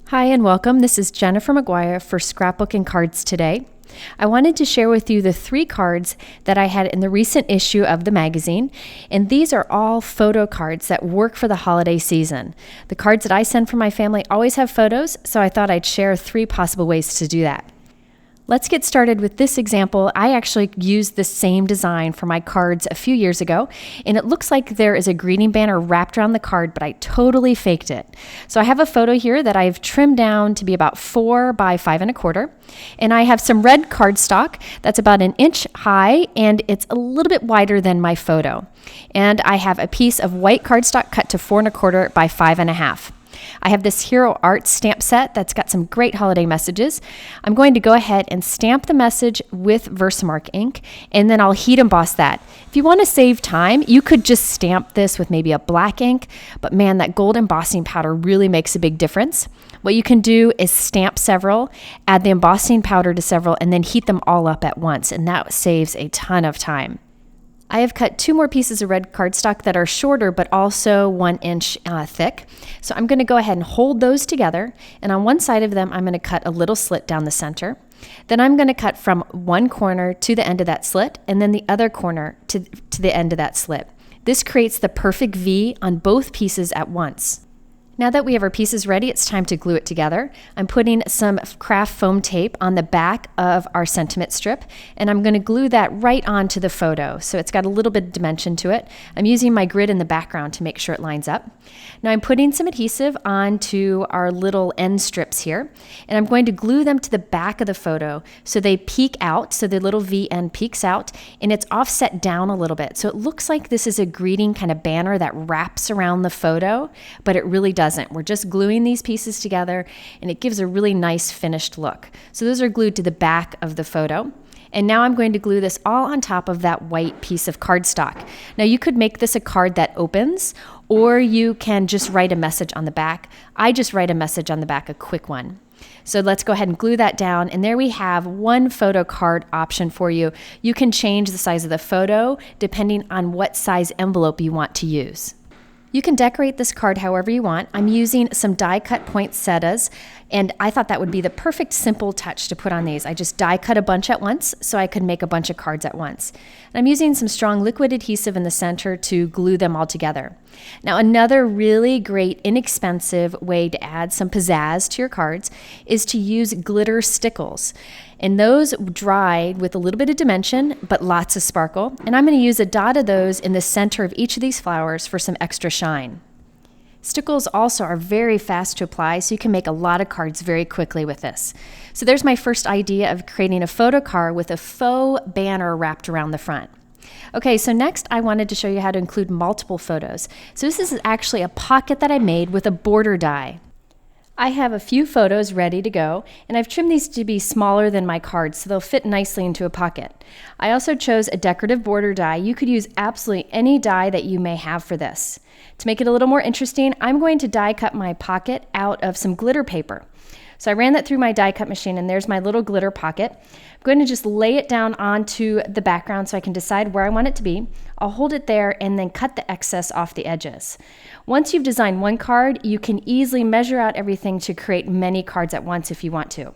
Hi and welcome. This is Jennifer McGuire for Scrapbook and Cards Today. I wanted to share with you the 3 cards that I had in the recent issue of the magazine, and these are all photo cards that work for the holiday season. The cards that I send from my family always have photos, so I thought I'd share 3 possible ways to do that. Let's get started with this example. I actually used the same design for my cards a few years ago, and it looks like there is a greeting banner wrapped around the card, but I totally faked it. So I have a photo here that I've trimmed down to be about 4 by 5 1/4, and I have some red cardstock that's about 1 inch high, and it's a little bit wider than my photo. And I have a piece of white cardstock cut to 4 1/4 by 5 1/2. I have this Hero Art stamp set that's got some great holiday messages. I'm going to go ahead and stamp the message with Versamark ink, and then I'll heat emboss that. If you want to save time, you could just stamp this with maybe a black ink, but man, that gold embossing powder really makes a big difference. What you can do is stamp several, add the embossing powder to several, and then heat them all up at once, and that saves a ton of time. I have cut 2 more pieces of red cardstock that are shorter but also 1 inch thick. So I'm going to go ahead and hold those together, and on one side of them I'm going to cut a little slit down the center. Then I'm going to cut from one corner to the end of that slit, and then the other corner to the end of that slit. This creates the perfect V on both pieces at once. Now that we have our pieces ready, it's time to glue it together. I'm putting some craft foam tape on the back of our sentiment strip, and I'm going to glue that right onto the photo, so it's got a little bit of dimension to it. I'm using my grid in the background to make sure it lines up. Now I'm putting some adhesive onto our little end strips here, and I'm going to glue them to the back of the photo so they peek out, so the little V end peeks out, and it's offset down a little bit. So it looks like this is a greeting kind of banner that wraps around the photo, but it really doesn't. We're just gluing these pieces together, and it gives a really nice finished look. So those are glued to the back of the photo. And now I'm going to glue this all on top of that white piece of cardstock. Now you could make this a card that opens, or you can just write a message on the back. I just write a message on the back, a quick one. So let's go ahead and glue that down, and there we have one photo card option for you. You can change the size of the photo depending on what size envelope you want to use. You can decorate this card however you want. I'm using some die cut poinsettias, and I thought that would be the perfect simple touch to put on these. I just die cut a bunch at once so I could make a bunch of cards at once. And I'm using some strong liquid adhesive in the center to glue them all together. Now another really great inexpensive way to add some pizzazz to your cards is to use glitter stickles. And those dry with a little bit of dimension, but lots of sparkle. And I'm going to use a dot of those in the center of each of these flowers for some extra shine. Stickles also are very fast to apply, so you can make a lot of cards very quickly with this. So there's my first idea of creating a photo card with a faux banner wrapped around the front. Okay, so next I wanted to show you how to include multiple photos. So this is actually a pocket that I made with a border die. I have a few photos ready to go, and I've trimmed these to be smaller than my cards so they'll fit nicely into a pocket. I also chose a decorative border die. You could use absolutely any die that you may have for this. To make it a little more interesting, I'm going to die cut my pocket out of some glitter paper. So I ran that through my die cut machine, and there's my little glitter pocket. I'm going to just lay it down onto the background so I can decide where I want it to be. I'll hold it there and then cut the excess off the edges. Once you've designed one card, you can easily measure out everything to create many cards at once if you want to.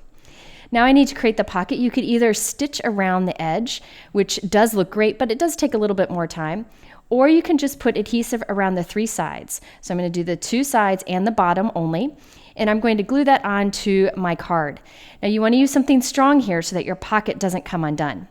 Now I need to create the pocket. You could either stitch around the edge, which does look great, but it does take a little bit more time, or you can just put adhesive around the 3 sides. So I'm going to do the 2 sides and the bottom only, and I'm going to glue that onto my card. Now you want to use something strong here so that your pocket doesn't come undone.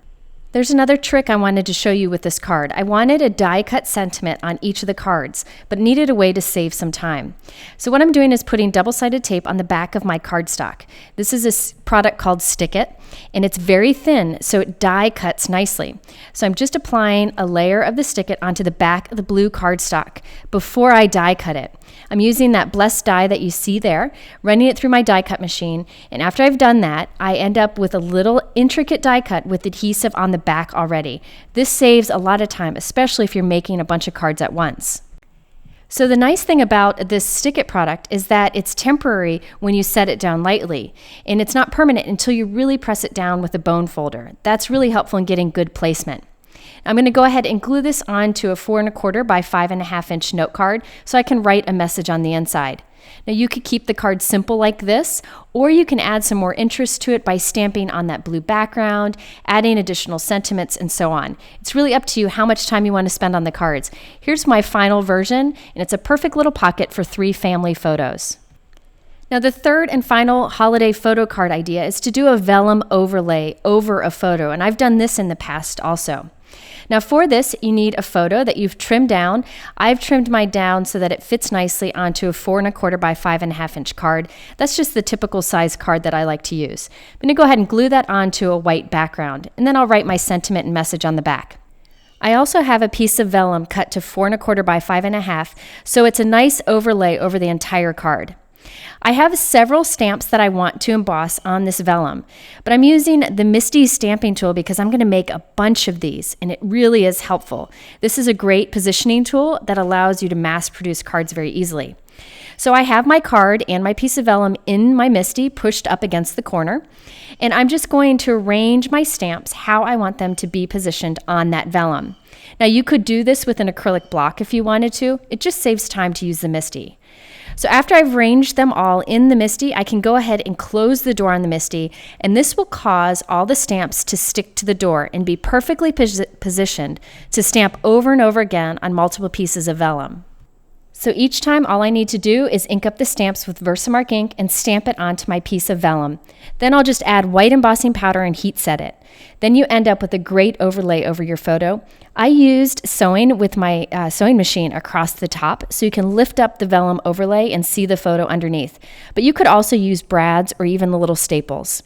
There's another trick I wanted to show you with this card. I wanted a die cut sentiment on each of the cards, but needed a way to save some time. So what I'm doing is putting double-sided tape on the back of my cardstock. This is a product called Stick It, and it's very thin, so it die cuts nicely. So I'm just applying a layer of the Stick It onto the back of the blue cardstock before I die cut it. I'm using that blessed die that you see there, running it through my die cut machine, and after I've done that, I end up with a little intricate die cut with adhesive on the back already. This saves a lot of time, especially if you're making a bunch of cards at once. So the nice thing about this Stick It product is that it's temporary when you set it down lightly, and it's not permanent until you really press it down with a bone folder. That's really helpful in getting good placement. I'm going to go ahead and glue this onto a 4 1/4 by 5 1/2 inch note card so I can write a message on the inside. Now you could keep the card simple like this, or you can add some more interest to it by stamping on that blue background, adding additional sentiments, and so on. It's really up to you how much time you want to spend on the cards. Here's my final version, and it's a perfect little pocket for 3 family photos. Now the third and final holiday photo card idea is to do a vellum overlay over a photo, and I've done this in the past also. Now for this, you need a photo that you've trimmed down. I've trimmed mine down so that it fits nicely onto a 4 1/4 by 5 1/2 inch card. That's just the typical size card that I like to use. I'm going to go ahead and glue that onto a white background, and then I'll write my sentiment and message on the back. I also have a piece of vellum cut to 4 1/4 by 5 1/2, so it's a nice overlay over the entire card. I have several stamps that I want to emboss on this vellum, but I'm using the Misty stamping tool because I'm going to make a bunch of these, and it really is helpful. This is a great positioning tool that allows you to mass produce cards very easily. So I have my card and my piece of vellum in my Misty pushed up against the corner, and I'm just going to arrange my stamps how I want them to be positioned on that vellum. Now you could do this with an acrylic block if you wanted to. It just saves time to use the Misty. So after I've arranged them all in the Misty, I can go ahead and close the door on the Misty, and this will cause all the stamps to stick to the door and be perfectly positioned to stamp over and over again on multiple pieces of vellum. So each time, all I need to do is ink up the stamps with Versamark ink and stamp it onto my piece of vellum. Then I'll just add white embossing powder and heat set it. Then you end up with a great overlay over your photo. I used sewing with my sewing machine across the top, so you can lift up the vellum overlay and see the photo underneath. But you could also use brads or even the little staples.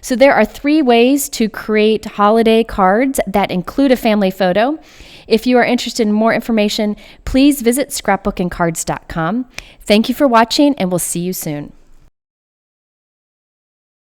So there are 3 ways to create holiday cards that include a family photo. If you are interested in more information, please visit scrapbookandcards.com. Thank you for watching, and we'll see you soon.